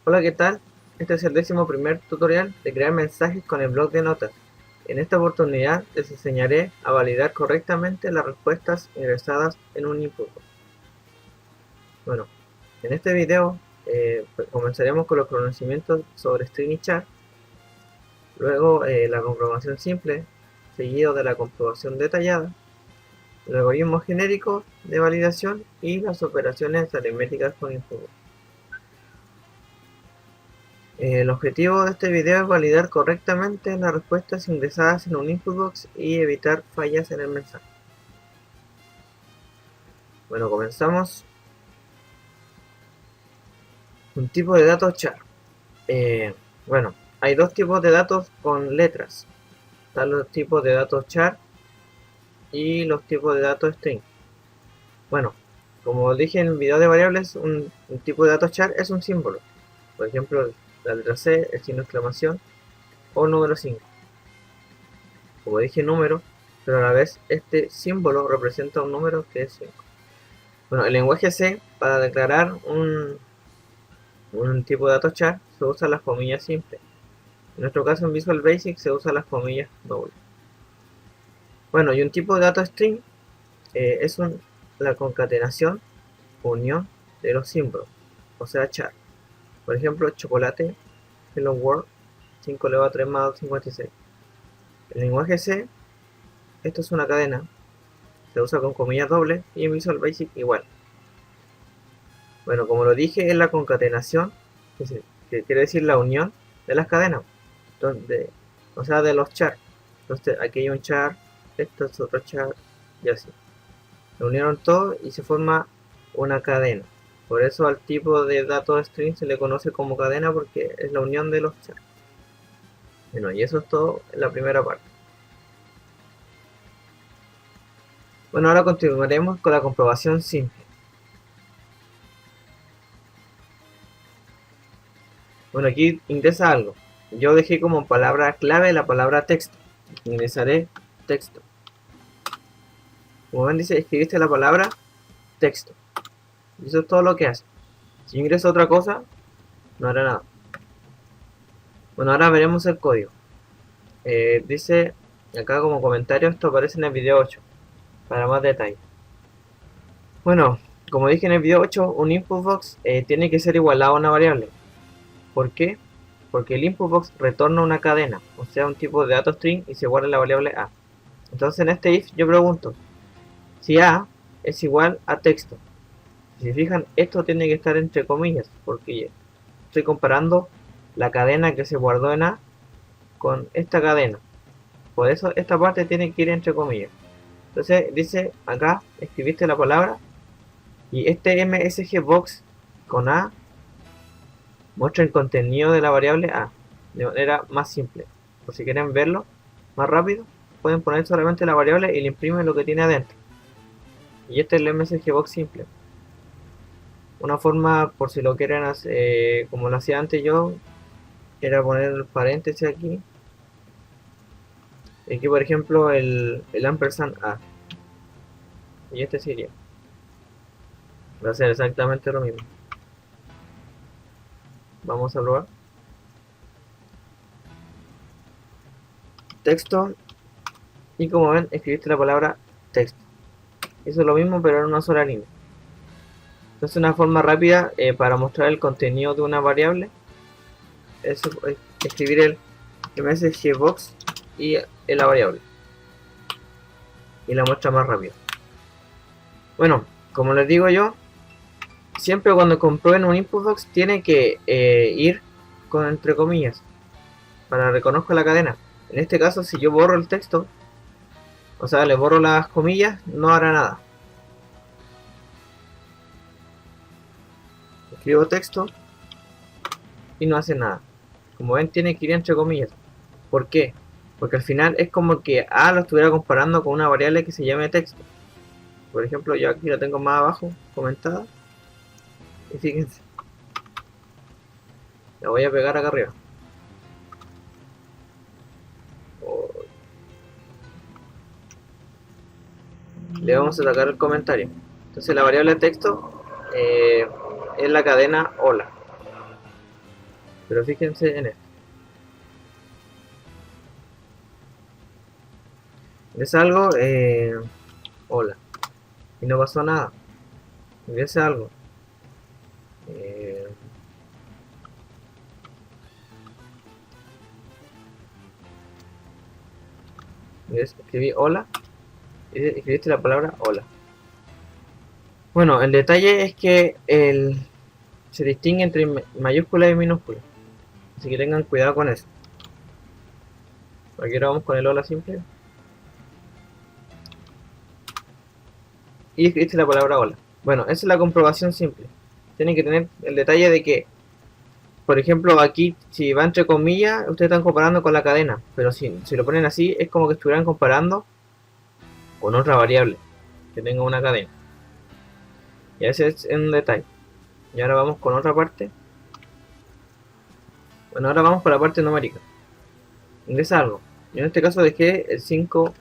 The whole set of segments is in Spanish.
Hola, ¿qué tal? Este es el 11º tutorial de crear mensajes con el bloc de notas. En esta oportunidad les enseñaré a validar correctamente las respuestas ingresadas en un input. Bueno, en este video comenzaremos con los conocimientos sobre string y char, luego la comprobación simple, seguido de la comprobación detallada, el algoritmo genérico de validación y las operaciones aritméticas con input. El objetivo de este video es validar correctamente las respuestas ingresadas en un input box y evitar fallas en el mensaje. Bueno, comenzamos. Un tipo de datos char. Bueno, hay dos tipos de datos con letras. Están los tipos de datos char y los tipos de datos string. Bueno, como dije en el video de variables, un tipo de datos char es un símbolo. Por ejemplo, la letra C, el signo de exclamación o número 5. Como dije número, pero a la vez este símbolo representa un número que es 5. Bueno, el lenguaje C, para declarar un tipo de datos char, se usa las comillas simples. En nuestro caso en Visual Basic se usa las comillas dobles. Bueno, y un tipo de datos string es la concatenación, unión de los símbolos, o sea char. Por ejemplo, chocolate, hello world, 5 elevado a 3 más 56. El lenguaje C, esto es una cadena, se usa con comillas dobles y en Visual Basic igual. Bueno, como lo dije, es la concatenación, que quiere decir la unión de las cadenas, o sea, de los char. Entonces, aquí hay un char, esto es otro char, y así. Se unieron todos y se forma una cadena. Por eso al tipo de datos string se le conoce como cadena porque es la unión de los char. Bueno, y eso es todo en la primera parte. Bueno, ahora continuaremos con la comprobación simple. Bueno, aquí ingresa algo. Yo dejé como palabra clave la palabra texto. Ingresaré texto. Como ven, dice, escribiste la palabra texto. Y eso es todo lo que hace. Si ingreso otra cosa, no hará nada. Bueno, ahora veremos el código. Dice acá como comentario, esto aparece en el video 8, para más detalles. Bueno, como dije en el video 8, un input box tiene que ser igualado a una variable. ¿Por qué? Porque el input box retorna una cadena, o sea, un tipo de dato string y se guarda la variable a. Entonces en este if yo pregunto, si a es igual a texto. Si se fijan, esto tiene que estar entre comillas, porque estoy comparando la cadena que se guardó en a con esta cadena. Por eso esta parte tiene que ir entre comillas. Entonces dice acá, escribiste la palabra y este MSG box con a muestra el contenido de la variable a de manera más simple. Por si quieren verlo más rápido, pueden poner solamente la variable y le imprimen lo que tiene adentro. Y este es el MSG box simple. Una forma, por si lo quieren hacer, como lo hacía antes yo, era poner el paréntesis aquí. Aquí por ejemplo el ampersand a. Y este sería. Va a ser exactamente lo mismo. Vamos a probar. Texto. Y como ven, escribiste la palabra texto. Eso es lo mismo, pero en una sola línea. Entonces una forma rápida para mostrar el contenido de una variable es escribir el msgbox y la variable. Y la muestra más rápido. Bueno, como les digo yo, siempre cuando comprueben un input box tiene que ir con entre comillas para reconozca la cadena. En este caso, si yo borro el texto, o sea, le borro las comillas, no hará nada. Escribo texto y no hace nada. Como ven, tiene que ir entre comillas. ¿Por qué? Porque al final es como que A lo estuviera comparando con una variable que se llame texto. Por ejemplo, yo aquí la tengo más abajo comentada. Y fíjense, la voy a pegar acá arriba. Le vamos a sacar el comentario. Entonces la variable texto es la cadena hola. Pero fíjense en esto. Es algo, hola. Y no pasó nada. Ingrese algo. Eh, escribí hola. Y escribiste la palabra hola. Bueno, el detalle es que se distingue entre mayúscula y minúscula. Así que tengan cuidado con eso. Aquí ahora vamos con el hola simple. Y escribiste la palabra hola. Bueno, esa es la comprobación simple. Tienen que tener el detalle de que, por ejemplo, aquí si va entre comillas, ustedes están comparando con la cadena. Pero si lo ponen así, es como que estuvieran comparando con otra variable que tenga una cadena. Y ese es un detalle. Y ahora vamos con otra parte. Bueno, ahora vamos con la parte numérica. Ingresa algo. Yo en este caso dejé el 5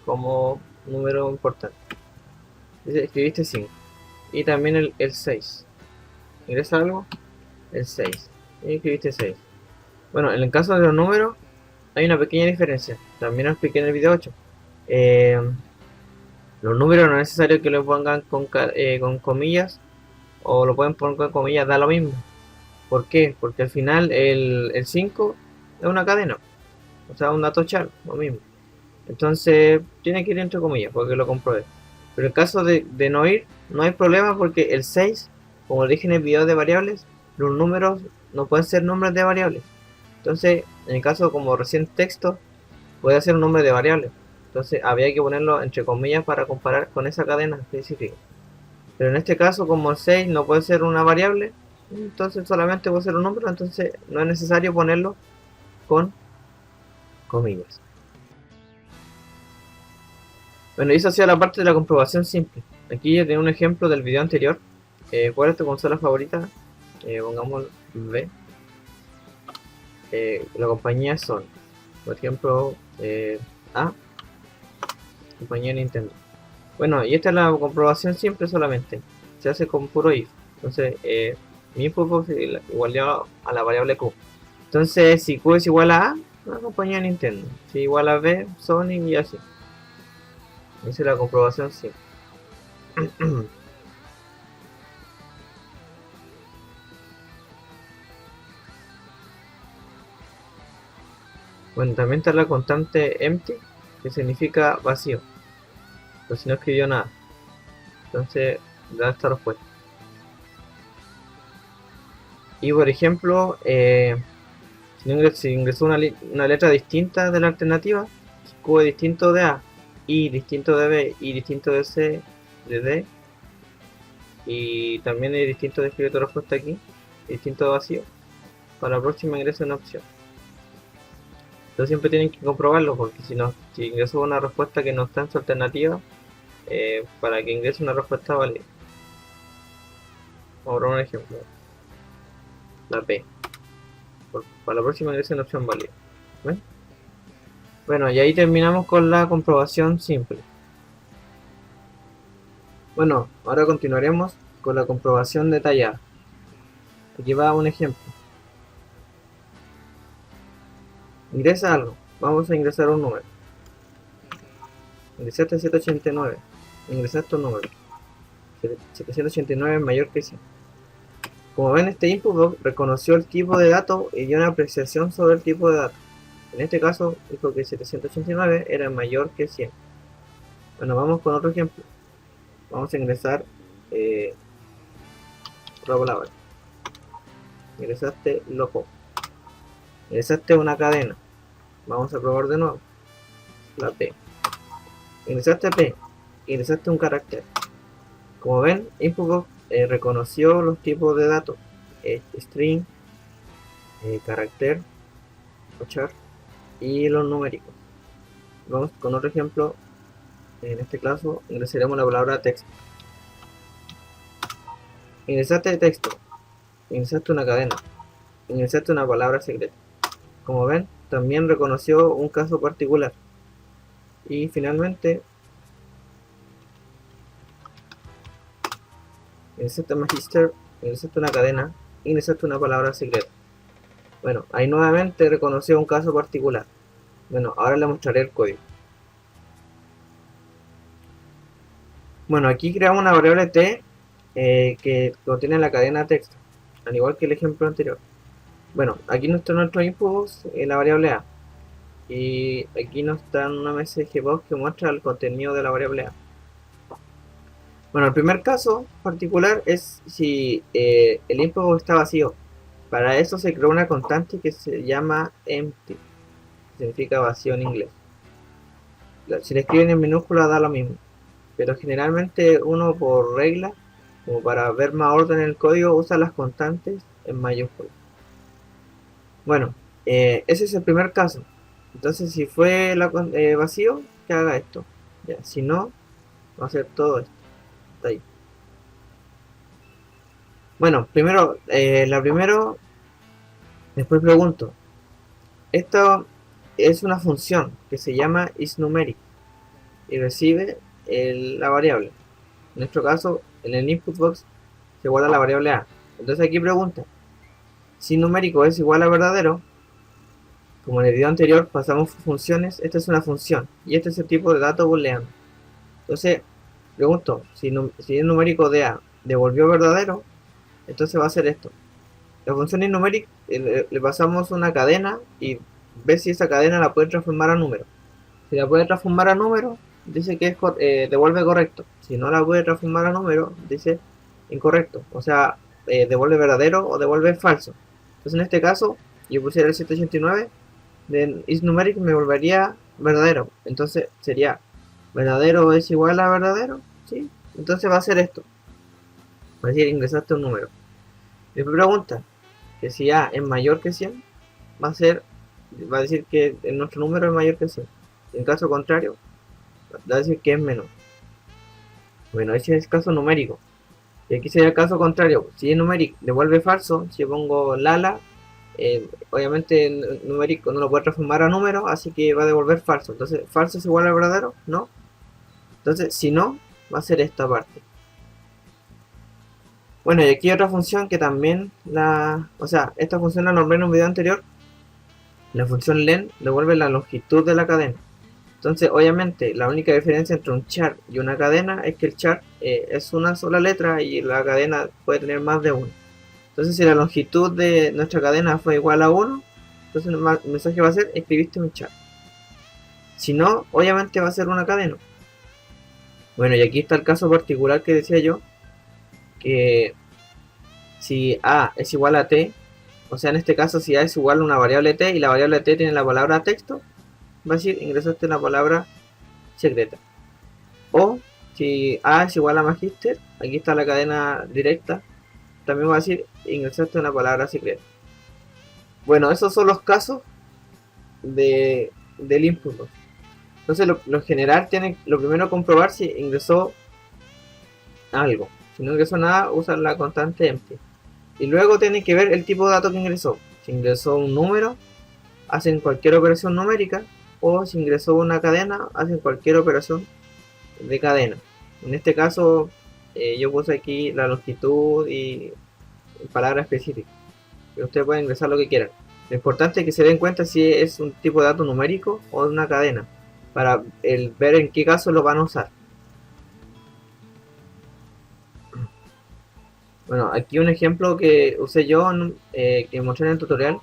como número importante. Escribiste 5. Y también el 6. Ingresa algo. El 6. Y escribiste 6. Bueno, en el caso de los números hay una pequeña diferencia. También lo expliqué en el video 8. Los números no es necesario que lo pongan con comillas. O lo pueden poner con comillas, da lo mismo. ¿Por qué? Porque al final el 5 es una cadena. O sea, un dato char, lo mismo. Entonces, tiene que ir entre comillas, porque lo compruebe. Pero en caso de no ir, no hay problema porque el 6, como dije en el video de variables, los números no pueden ser nombres de variables. Entonces, en el caso como recién texto, puede ser un nombre de variable. Entonces, había que ponerlo entre comillas para comparar con esa cadena específica. Pero en este caso, como el 6 no puede ser una variable, entonces solamente puede ser un número, entonces no es necesario ponerlo con comillas. Bueno, y eso ha sido la parte de la comprobación simple. Aquí ya tengo un ejemplo del video anterior. ¿Cuál es tu consola favorita? Pongamos B. La compañía son, por ejemplo, A, compañía Nintendo. Bueno, y esta es la comprobación simple solamente. Se hace con puro if. Entonces, mi input es igual a la variable Q. Entonces, si Q es igual a A, la compañía Nintendo. Si igual a B, Sony y así. Esa es la comprobación simple. Bueno, también está la constante empty, que significa vacío. Pues si no escribió nada. Entonces, da esta respuesta. Y por ejemplo, si ingresó una letra distinta de la alternativa, Q es distinto de A, I distinto de B, I distinto de C, de D, y también es distinto de escribir tu respuesta aquí, distinto de vacío, para la próxima ingresa una opción. Entonces siempre tienen que comprobarlo, porque si ingreso una respuesta que no está en su alternativa, para que ingrese una respuesta válida. Vamos a poner un ejemplo. La P. Para la próxima ingresa una opción válida. ¿Ven? Bueno, y ahí terminamos con la comprobación simple. Bueno, ahora continuaremos con la comprobación detallada. Aquí va un ejemplo. Ingresa algo. Vamos a ingresar un número. Ingresaste 789. Ingresaste un número. 789 es mayor que 100. Como ven, este input reconoció el tipo de dato y dio una apreciación sobre el tipo de dato. En este caso, dijo que 789 era mayor que 100. Bueno, vamos con otro ejemplo. Vamos a ingresar otra palabra. Ingresaste loco. Ingresaste una cadena. Vamos a probar de nuevo. La P. Ingresaste P. Ingresaste un carácter. Como ven, Inputbox reconoció los tipos de datos. String, carácter, char y los numéricos. Vamos con otro ejemplo. En este caso, ingresaremos la palabra texto. Ingresaste texto. Ingresaste una cadena. Ingresaste una palabra secreta. Como ven, también reconoció un caso particular. Y finalmente, ingresaste magister, ingresaste una cadena, ingresaste una palabra secreta. Bueno, ahí nuevamente reconoció un caso particular. Bueno, ahora le mostraré el código. Bueno, aquí creamos una variable t que contiene la cadena texto, al igual que el ejemplo anterior. Bueno, aquí nuestro input es la variable a. Y aquí nos dan una msg box que muestra el contenido de la variable a. Bueno, el primer caso particular es si el input está vacío. Para eso se creó una constante que se llama empty, que significa vacío en inglés. Si le escriben en minúscula da lo mismo, pero generalmente uno por regla, como para ver más orden en el código, usa las constantes en mayúsculas. Bueno, ese es el primer caso. Entonces si fue vacío, que haga esto. Ya, si no, va a hacer todo esto. Está ahí. Bueno, primero, después pregunto. Esto es una función que se llama isNumeric y recibe la variable. En nuestro caso, en el input box se guarda la variable a. Entonces aquí pregunta, si numérico es igual a verdadero, como en el video anterior pasamos funciones, esta es una función y este es el tipo de dato booleano. Entonces pregunto, si el numérico de a devolvió verdadero, entonces va a ser esto. La función isNumeric le pasamos una cadena y ve si esa cadena la puede transformar a número. Si la puede transformar a número, dice que devuelve correcto. Si no la puede transformar a número, dice incorrecto. O sea, devuelve verdadero o devuelve falso. Entonces en este caso, yo pusiera el 789 de isNumeric me volvería verdadero. Entonces sería verdadero es igual a verdadero. ¿Sí? Entonces va a ser esto. Va a decir ingresaste un número. Después pregunta que si A es mayor que 100, va a decir que nuestro número es mayor que 100. En caso contrario, va a decir que es menos. Bueno, ese es el caso numérico. Y aquí sería el caso contrario. Si es numérico, devuelve falso. Si yo pongo Lala, obviamente el numérico no lo puede transformar a número, así que va a devolver falso. Entonces, falso es igual a verdadero, ¿no? Entonces, si no, va a ser esta parte. Bueno, y aquí otra función que también o sea, esta función la nombré en un video anterior. La función len devuelve la longitud de la cadena. Entonces, obviamente, la única diferencia entre un char y una cadena es que el char es una sola letra y la cadena puede tener más de uno. Entonces, si la longitud de nuestra cadena fue igual a 1, entonces el mensaje va a ser escribiste un char. Si no, obviamente va a ser una cadena. Bueno, y aquí está el caso particular que decía yo, que si A es igual a T, o sea, en este caso si A es igual a una variable T y la variable T tiene la palabra texto, va a decir ingresaste una palabra secreta. O si A es igual a magister, aquí está la cadena directa, también va a decir ingresaste una palabra secreta. Bueno, esos son los casos del input. Entonces lo general tiene lo primero comprobar si ingresó algo. Si no ingresó nada, usa la constante empty. Y luego tiene que ver el tipo de dato que ingresó. Si ingresó un número, hacen cualquier operación numérica. O si ingresó una cadena, hacen cualquier operación de cadena. En este caso, yo puse aquí la longitud y palabras específicas. Pero ustedes pueden ingresar lo que quieran. Lo importante es que se den cuenta si es un tipo de dato numérico o de una cadena. Para ver en qué caso lo van a usar. Bueno, aquí un ejemplo que usé yo, que mostré en el tutorial.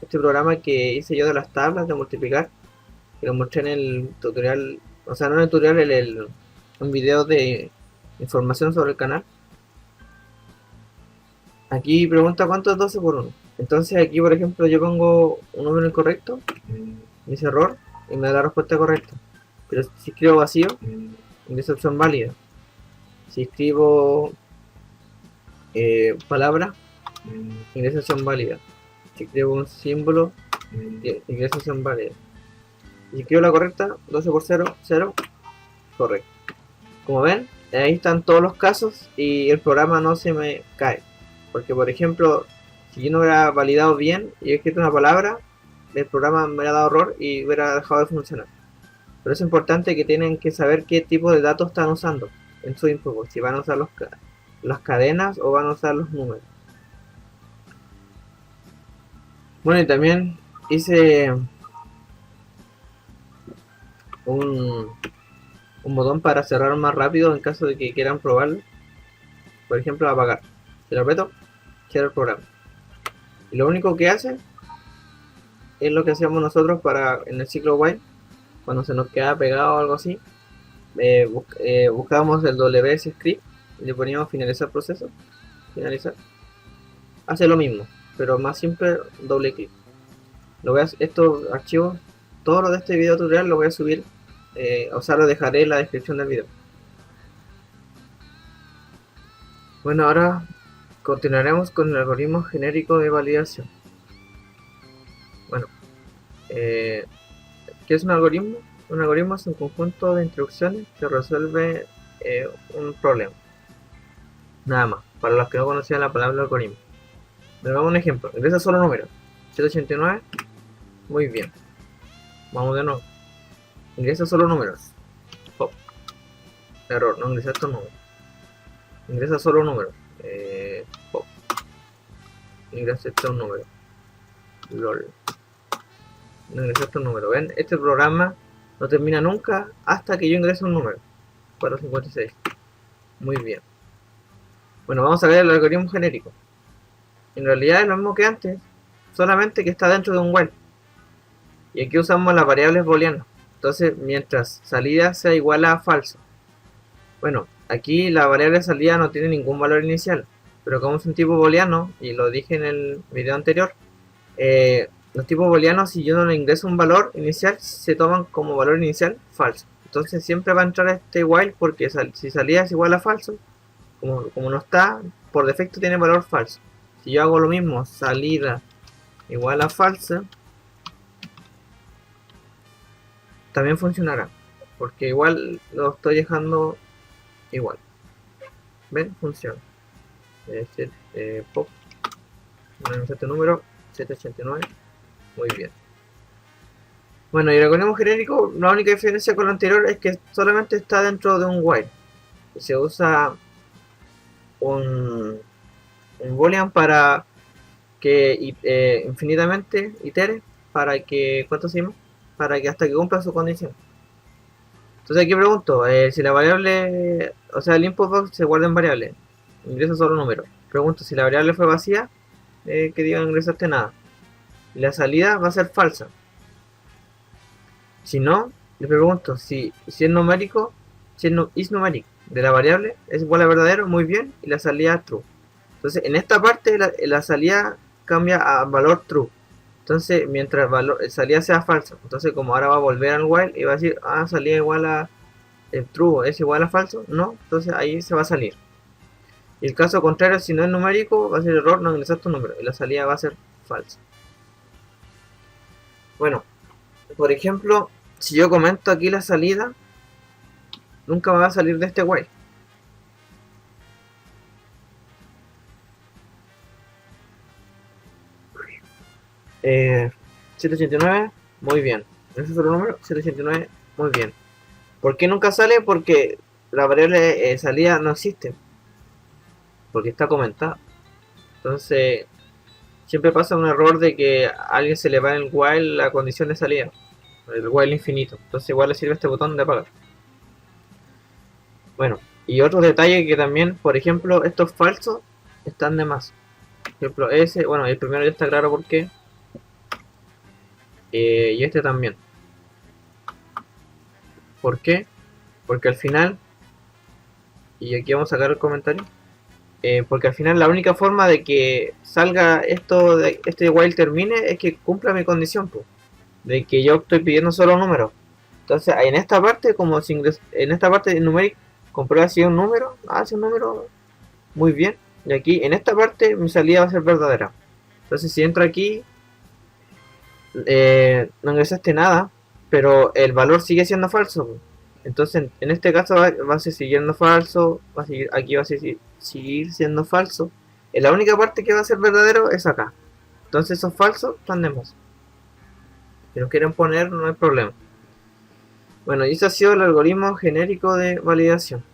Este programa que hice yo de las tablas de multiplicar. Que lo mostré en el tutorial, o sea, no en el tutorial, un video de información sobre el canal. Aquí pregunta cuánto es 12 por 1. Entonces aquí, por ejemplo, yo pongo un número incorrecto, dice error, y me da la respuesta correcta. Pero si escribo vacío, ingresa opción válida. Si escribo palabra, ingresa opción válida. Si escribo un símbolo, ingresa opción válida. Si escribo la correcta, 12 por 0, 0, correcto. Como ven, ahí están todos los casos y el programa no se me cae. Porque, por ejemplo, si yo no hubiera validado bien y he escrito una palabra, el programa me hubiera dado error y hubiera dejado de funcionar. Pero es importante que tienen que saber qué tipo de datos están usando en su input, si van a usar las cadenas o van a usar los números. Bueno, y también hice un, un botón para cerrar más rápido en caso de que quieran probarlo. Por ejemplo, apagar. Si lo aprieto, cierra el programa. Y lo único que hace es lo que hacíamos nosotros para en el ciclo while, cuando se nos queda pegado o algo así. Buscábamos el WS script y le poníamos finalizar proceso. Finalizar. Hace lo mismo, pero más simple, doble clic. Estos archivos, todo lo de este video tutorial lo voy a subir, o sea, lo dejaré en la descripción del video. Bueno, ahora continuaremos con el algoritmo genérico de validación. Bueno, ¿qué es un algoritmo? Un algoritmo es un conjunto de instrucciones que resuelve un problema. Nada más, para los que no conocían la palabra algoritmo. Hagamos un ejemplo, ingresa solo números. 189, muy bien. Vamos de nuevo. Ingresa solo números. Pop. Error, no ingresa estos números. Ingresa solo números. Pop. Ingresa estos números. LOL. No ingresa estos números. ¿Ven? Este programa no termina nunca hasta que yo ingrese un número. 456. Muy bien. Bueno, vamos a ver el algoritmo genérico. En realidad es lo mismo que antes, solamente que está dentro de un while. Y aquí usamos las variables booleanas. Entonces, mientras salida sea igual a falso. Bueno, aquí la variable salida no tiene ningún valor inicial, pero como es un tipo booleano, y lo dije en el video anterior, los tipos booleanos, si yo no le ingreso un valor inicial, se toman como valor inicial falso. Entonces siempre va a entrar este while porque si salida es igual a falso, como no está, por defecto tiene valor falso. Si yo hago lo mismo, salida igual a falsa, también funcionará, porque igual lo estoy dejando igual. ¿Ven? Funciona. Pop. Este número 789. Muy bien. Bueno, y el algoritmo genérico, la única diferencia con lo anterior es que solamente está dentro de un while. Y se usa un boolean para que infinitamente itere, para que, ¿cuánto se llama? Para que hasta que cumpla su condición. Entonces aquí pregunto, si la variable, o sea, el input box se guarda en variable, ingresa solo número. Pregunto si la variable fue vacía, que diga no ingresaste nada. Y la salida va a ser falsa. Si no, le pregunto si es numérico, si es is numeric de la variable es igual a verdadero, muy bien, y la salida true. Entonces en esta parte la salida cambia a valor true. Entonces mientras salida sea falso, entonces como ahora va a volver al while y va a decir, salida igual a true, es igual a falso, no, entonces ahí se va a salir. Y el caso contrario, si no es numérico, va a ser error, no ingresaste un número, y la salida va a ser falsa. Bueno, por ejemplo, si yo comento aquí la salida, nunca va a salir de este while. 789, muy bien. ¿Ese es otro número? 789, muy bien. ¿Por qué nunca sale? Porque la variable salida no existe. Porque está comentada. Entonces, siempre pasa un error de que a alguien se le va en el while la condición de salida. El while infinito. Entonces igual le sirve este botón de apagar. Bueno, y otro detalle que también, por ejemplo, estos falsos están de más. Por ejemplo, ese, bueno, el primero ya está claro por qué. Y este también. ¿Por qué? Porque al final, y aquí vamos a sacar el comentario, porque al final la única forma de que salga esto, de este while termine, es que cumpla mi condición, pues, de que yo estoy pidiendo solo números. Entonces, en esta parte, como si en esta parte de numeric, comprueba si es un número, si es un número, muy bien. Y aquí, en esta parte, mi salida va a ser verdadera. Entonces, si entro aquí, no ingresaste nada, pero el valor sigue siendo falso. Entonces, en este caso va a seguir siendo falso, va a seguir, aquí va a seguir siendo falso. La única parte que va a ser verdadero es acá. Entonces, esos falsos están de más. Si los quieren poner, no hay problema. Bueno, y ese ha sido el algoritmo genérico de validación.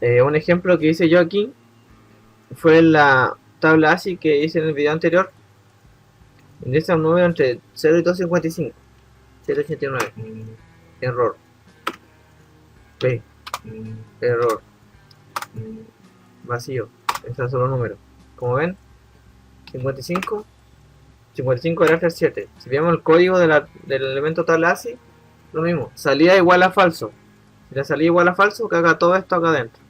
Un ejemplo que hice yo aquí fue tabla ASCII que hice en el video anterior, ingresa un número entre 0 y 255. 089. Error. B. Error. Vacío. Esos son los números. Como ven, 55. 55 era 7. Si vemos el código del elemento tabla ASCII, lo mismo. Salida igual a falso. Si la salida igual a falso, que haga todo esto acá adentro.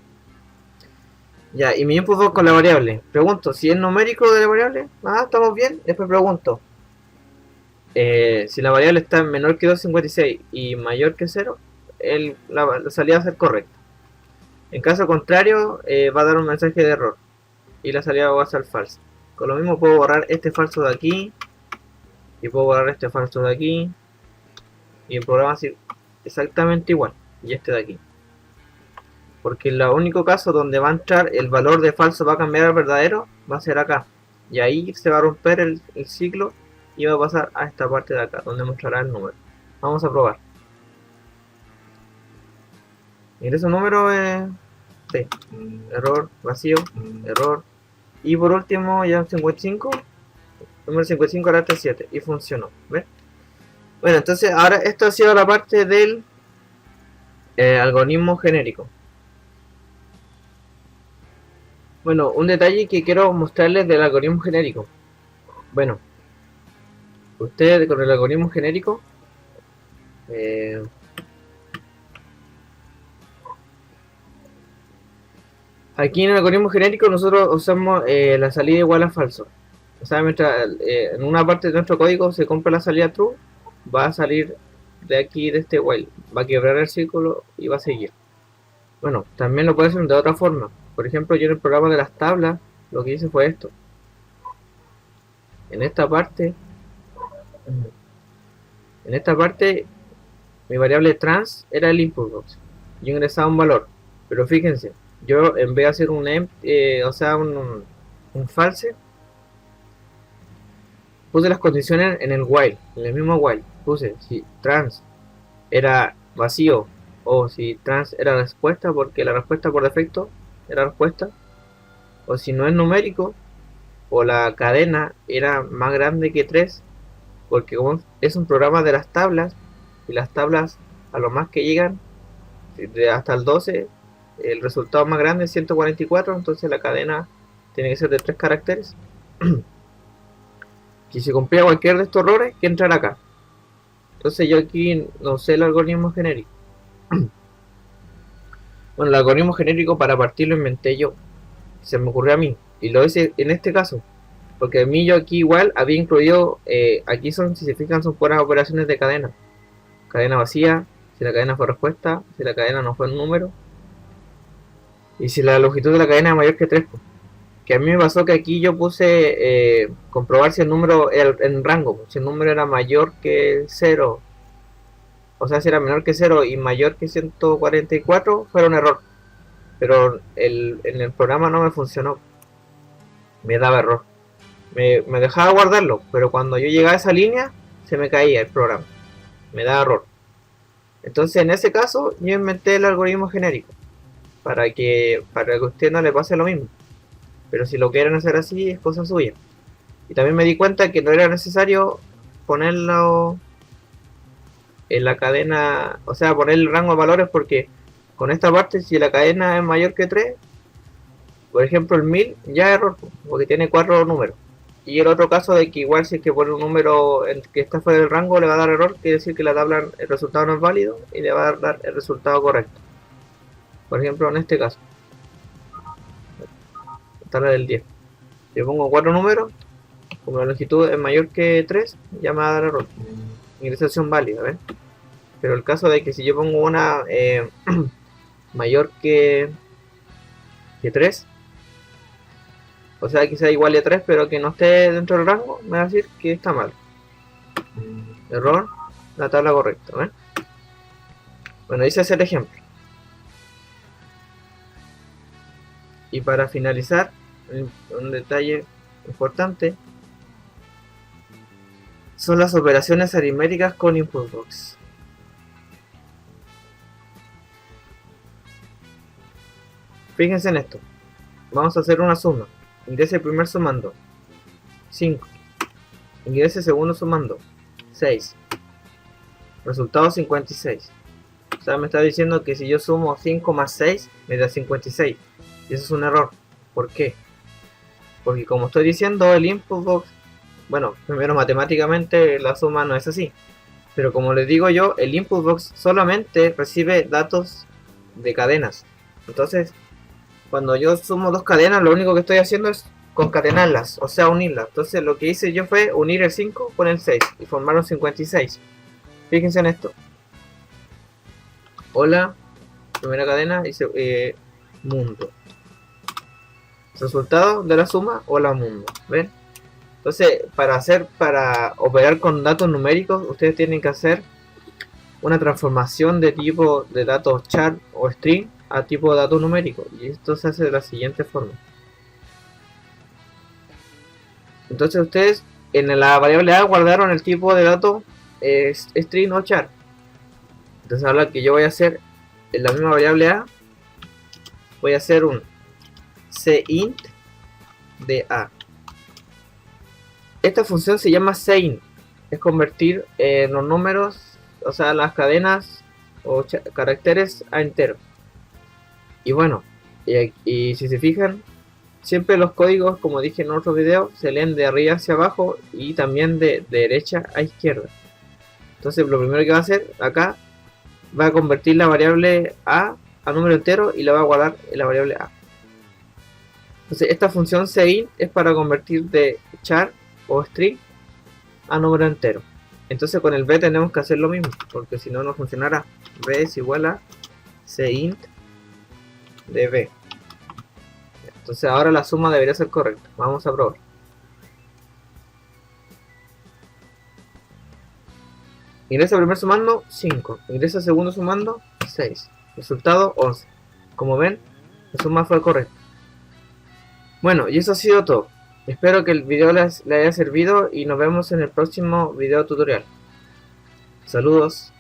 Ya, y mi input con la variable. Pregunto, si es numérico de la variable. Ah, estamos bien. Después pregunto. Si la variable está menor que 256 y mayor que 0, la salida va a ser correcta. En caso contrario, va a dar un mensaje de error y la salida va a ser falsa. Con lo mismo puedo borrar este falso de aquí y puedo borrar este falso de aquí y el programa va a ser exactamente igual, y este de aquí, porque el único caso donde va a entrar el valor de falso va a cambiar al verdadero va a ser acá, y ahí se va a romper el ciclo y va a pasar a esta parte de acá donde mostrará el número. Vamos a probar. Ingreso número, sí, error, vacío, error, y por último ya 55, número 55 era 7 y funcionó. ¿Ves? Bueno, entonces ahora esto ha sido la parte del algoritmo genérico. Bueno, un detalle que quiero mostrarles del algoritmo genérico. Bueno, ustedes con el algoritmo genérico aquí en el algoritmo genérico nosotros usamos la salida igual a falso. O sea, mientras en una parte de nuestro código se compra la salida true, va a salir de aquí, de este while, va a quebrar el círculo y va a seguir. Bueno, también lo puede hacer de otra forma. Por ejemplo, yo en el programa de las tablas lo que hice fue esto. En esta parte mi variable trans era el input box. Yo ingresaba un valor, pero fíjense, yo en vez de hacer un false, puse las condiciones en el while, en el mismo while. Puse si trans era vacío o si trans era respuesta, porque la respuesta por defecto era respuesta, o si no es numérico, o la cadena era más grande que 3, porque como es un programa de las tablas, y las tablas a lo más que llegan hasta el 12, el resultado más grande es 144, entonces la cadena tiene que ser de 3 caracteres. Y si cumplía cualquier de estos errores, que entrar acá. Entonces yo aquí no sé el algoritmo genérico. Bueno, el algoritmo genérico para partir lo inventé yo. Se me ocurrió a mí. Y lo hice en este caso. Porque a mí yo aquí igual había incluido, aquí son, si se fijan, son puras operaciones de cadena. Cadena vacía, si la cadena fue respuesta, si la cadena no fue un número. Y si la longitud de la cadena es mayor que 3. Que a mí me pasó que aquí yo puse comprobar si el número en rango, si el número era mayor que 0, o sea, si era menor que 0 y mayor que 144, fue un error. Pero en el programa no me funcionó, me daba error. Me dejaba guardarlo, pero cuando yo llegaba a esa línea, se me caía el programa, me daba error. Entonces, en ese caso, yo inventé el algoritmo genérico, para que a usted no le pase lo mismo. Pero si lo quieren hacer así, es cosa suya. Y también me di cuenta que no era necesario ponerlo en la cadena, o sea, poner el rango de valores, porque con esta parte, si la cadena es mayor que 3, por ejemplo el 1000, ya es error, porque tiene 4 números. Y el otro caso de que igual si es que pone un número que está fuera del rango, le va a dar error, quiere decir que la tabla, el resultado no es válido y le va a dar el resultado correcto. Por ejemplo, en este caso, la tabla del 10. Si yo pongo 4 números, como la longitud es mayor que 3, ya me va a dar error. Ingresación válida, ¿ven? Pero el caso de que si yo pongo una mayor que 3, o sea que sea igual a 3 pero que no esté dentro del rango, me va a decir que está mal. Error, la tabla correcta, ¿ven? Bueno, hice el ejemplo. Y para finalizar, un detalle importante son las operaciones aritméticas con input box. Fíjense en esto. Vamos a hacer una suma. Ingrese el primer sumando 5. Ingrese el segundo sumando 6. Resultado 56. O sea, me está diciendo que si yo sumo 5 más 6 me da 56. Y eso es un error. ¿Por qué? Porque como estoy diciendo, el input box, bueno, primero matemáticamente la suma no es así. Pero como les digo yo, el input box solamente recibe datos de cadenas. Entonces, cuando yo sumo dos cadenas, lo único que estoy haciendo es concatenarlas, o sea, unirlas. Entonces, lo que hice yo fue unir el 5 con el 6 y formaron 56. Fíjense en esto. Hola, primera cadena, dice mundo. Resultado de la suma, hola mundo. ¿Ven? Entonces, para operar con datos numéricos, ustedes tienen que hacer una transformación de tipo de datos char o string a tipo de datos numéricos. Y esto se hace de la siguiente forma. Entonces ustedes en la variable a guardaron el tipo de dato string o char. Entonces ahora que yo voy a hacer en la misma variable a, voy a hacer un cint de a. Esta función se llama cint, es convertir los números, o sea, las cadenas o caracteres a enteros. Y bueno, y si se fijan, siempre los códigos, como dije en otro video, se leen de arriba hacia abajo y también de derecha a izquierda. Entonces lo primero que va a hacer acá, va a convertir la variable a número entero y la va a guardar en la variable a. Entonces esta función cint es para convertir de char o string a número entero. Entonces con el b tenemos que hacer lo mismo, porque si no, no funcionará. B es igual a cint de b. Entonces ahora la suma debería ser correcta. Vamos a probar. Ingresa primer sumando 5. Ingresa segundo sumando 6. Resultado 11. Como ven, la suma fue correcta. Bueno, y eso ha sido todo. Espero que el video les haya servido y nos vemos en el próximo video tutorial. Saludos.